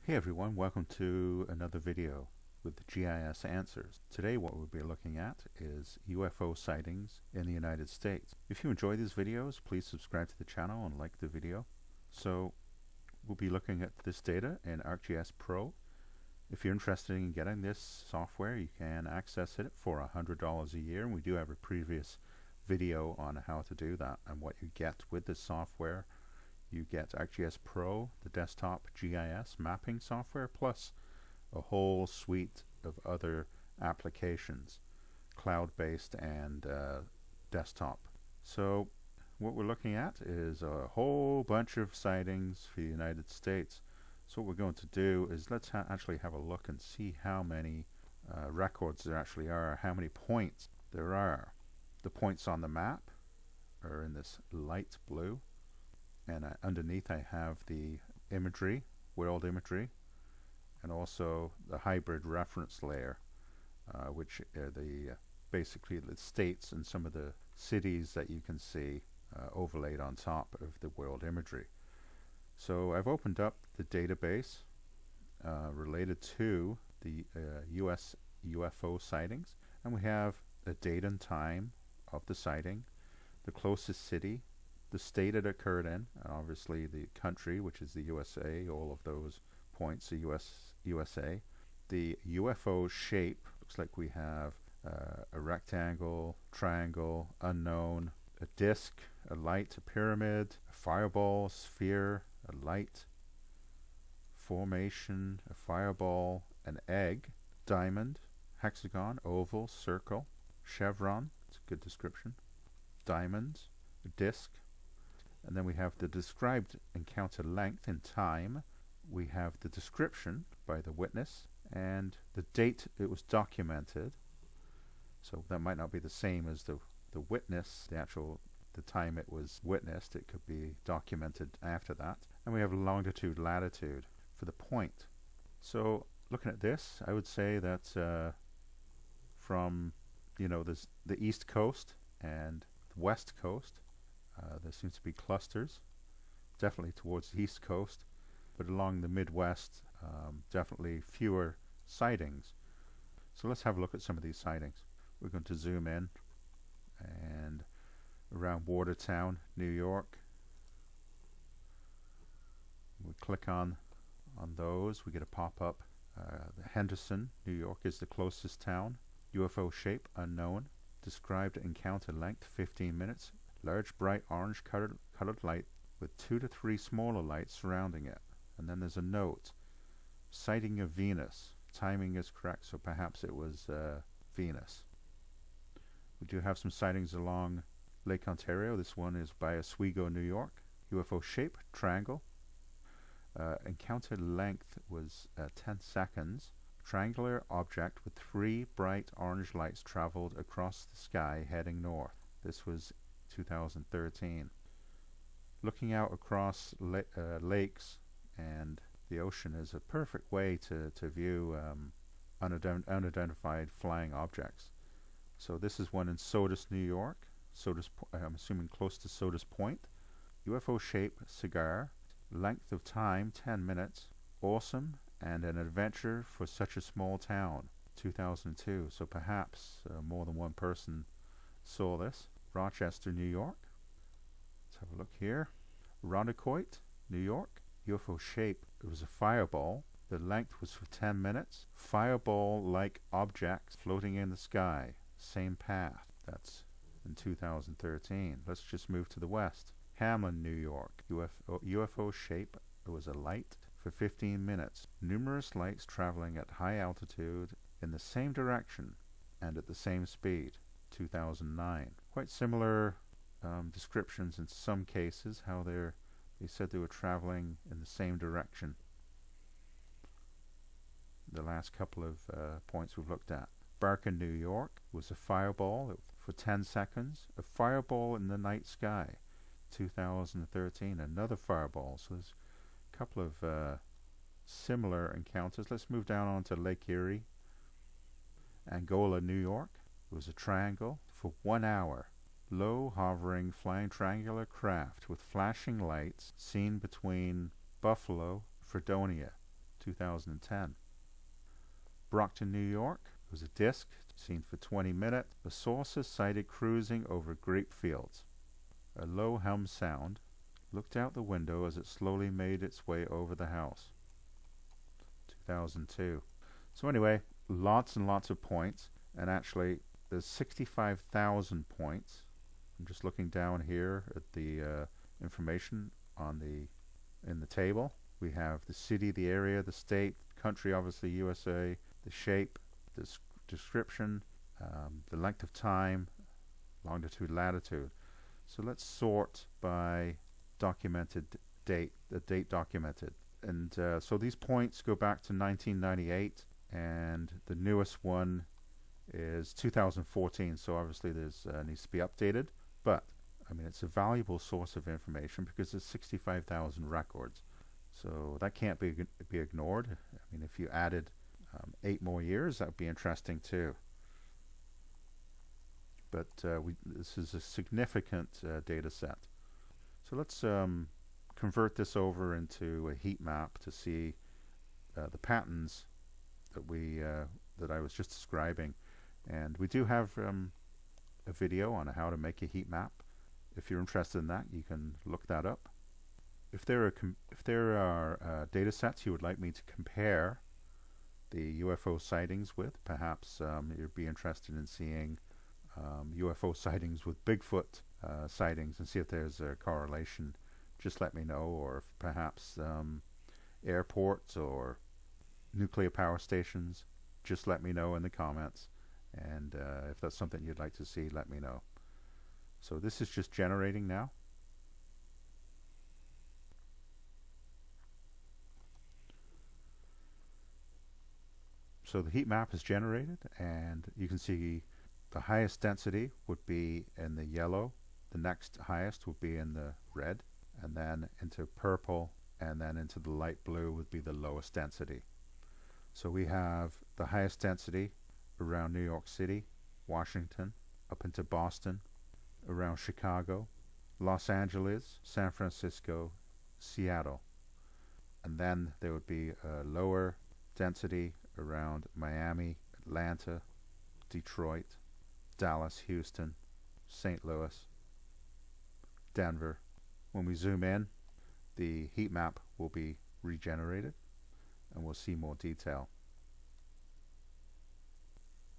Hey everyone, welcome to another video with the GIS Answers. Today what we'll be looking at is UFO sightings in the United States. If you enjoy these videos, please subscribe to the channel and like the video. So we'll be looking at this data in ArcGIS Pro. If you're interested in getting this software, you can access it for $100 a year, and we do have a previous video on how to do that and what you get with this software. You get ArcGIS Pro, the desktop GIS mapping software, plus a whole suite of other applications, cloud-based and desktop. So what we're looking at is a whole bunch of sightings for the United States. So what we're going to do is let's actually have a look and see how many records there actually are, how many points there are. The points on the map are in this light blue. And underneath I have the imagery, world imagery, and also the hybrid reference layer, which are basically the states and some of the cities that you can see overlaid on top of the world imagery. So I've opened up the database related to the US UFO sightings, and we have a date and time of the sighting, the closest city, the state it occurred in, and obviously the country, which is the USA, all of those points, the USA. The UFO shape, looks like we have a rectangle, triangle, unknown, a disc, a light, a pyramid, a fireball, a sphere, a light, formation, a fireball, an egg, diamond, hexagon, oval, circle, chevron, it's a good description, diamonds, a disc. And then we have the described encounter length in time. We have the description by the witness and the date it was documented. So that might not be the same as the witness, the time it was witnessed. It could be documented after that. And we have longitude, latitude for the point. So looking at this, I would say that from the east coast and the west coast, there seems to be clusters, definitely towards the east coast, but along the Midwest, definitely fewer sightings. So let's have a look at some of these sightings. We're going to zoom in and around Watertown, New York. We click on those, we get a pop-up. Henderson, New York is the closest town. UFO shape, unknown. Described encounter length, 15 minutes. Large bright orange colored light with 2 to 3 smaller lights surrounding it. And then there's a note. Sighting of Venus. Timing is correct, so perhaps it was Venus. We do have some sightings along Lake Ontario. This one is by Oswego, New York. UFO shape, triangle. Encounter length was 10 seconds. Triangular object with 3 bright orange lights traveled across the sky heading north. This was 2013. Looking out across lakes and the ocean is a perfect way to view unidentified flying objects. So this is one in Sodus, New York. I'm assuming close to Sodus Point. UFO shape, cigar. Length of time, 10 minutes. Awesome and an adventure for such a small town. 2002. So perhaps more than one person saw this. Rochester, New York. Let's have a look here. Rondequoit, New York. UFO shape, it was a fireball. The length was for 10 minutes. Fireball-like objects floating in the sky. Same path. That's in 2013. Let's just move to the west. Hamlin, New York. UFO shape, it was a light for 15 minutes. Numerous lights traveling at high altitude in the same direction and at the same speed. 2009. Quite similar descriptions in some cases, how they said they were traveling in the same direction. The last couple of points we've looked at. Barker, New York was a fireball for 10 seconds. A fireball in the night sky. 2013. Another fireball. So there's a couple of similar encounters. Let's move down onto Lake Erie. Angola, New York. It was a triangle for 1 hour. Low, hovering, flying triangular craft with flashing lights seen between Buffalo, Fredonia, 2010. Brockton, New York. It was a disc seen for 20 minutes. The sources cited cruising over grape fields. A low hum sound looked out the window as it slowly made its way over the house. 2002. So anyway, lots and lots of points, and actually there's 65,000 points. I'm just looking down here at the information on in the table. We have the city, the area, the state, country, obviously USA, the shape, the description, the length of time, longitude, latitude. So let's sort by documented date, the date documented. And so these points go back to 1998, and the newest one is 2014, so obviously there's needs to be updated. But I mean, it's a valuable source of information because there's 65,000 records, so that can't be ignored. I mean, if you added 8 more years, that would be interesting too. But this is a significant data set. So let's convert this over into a heat map to see the patterns that I was just describing. And we do have a video on how to make a heat map. If you're interested in that, you can look that up. If there are data sets you would like me to compare the UFO sightings with, perhaps you'd be interested in seeing UFO sightings with Bigfoot sightings and see if there's a correlation, just let me know. Or if perhaps airports or nuclear power stations, just let me know in the comments. And if that's something you'd like to see, let me know. So this is just generating now. So the heat map is generated, and you can see the highest density would be in the yellow, the next highest would be in the red, and then into purple, and then into the light blue would be the lowest density. So we have the highest density around New York City, Washington, up into Boston, around Chicago, Los Angeles, San Francisco, Seattle. And then there would be a lower density around Miami, Atlanta, Detroit, Dallas, Houston, St. Louis, Denver. When we zoom in, the heat map will be regenerated, and we'll see more detail.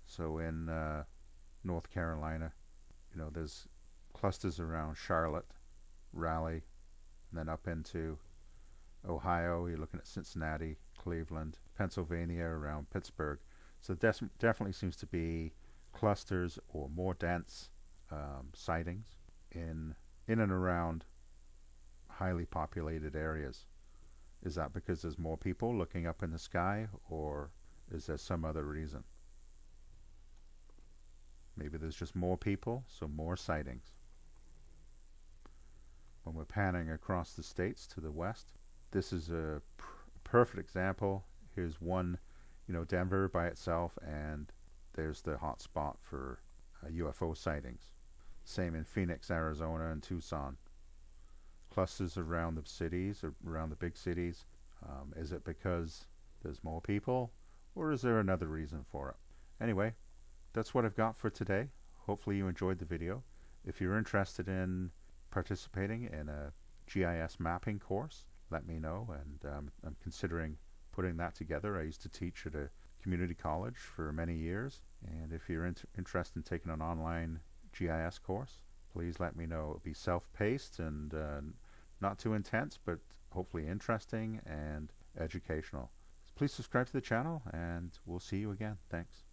So in North Carolina, you know, there's clusters around Charlotte, Raleigh, and then up into Ohio. You're looking at Cincinnati, Cleveland, Pennsylvania, around Pittsburgh. So definitely seems to be clusters or more dense sightings in and around highly populated areas. Is that because there's more people looking up in the sky, or is there some other reason? Maybe there's just more people, so more sightings. When we're panning across the states to the west, this is a perfect example. Here's one, you know, Denver by itself, and there's the hot spot for UFO sightings. Same in Phoenix, Arizona, and Tucson. Clusters around the cities, around the big cities. Is it because there's more people, or is there another reason for it? Anyway, that's what I've got for today. Hopefully you enjoyed the video. If you're interested in participating in a GIS mapping course, let me know, and I'm considering putting that together. I used to teach at a community college for many years, and if you're interested in taking an online GIS course, please let me know. It'll be self-paced and not too intense, but hopefully interesting and educational. Please subscribe to the channel, and we'll see you again. Thanks.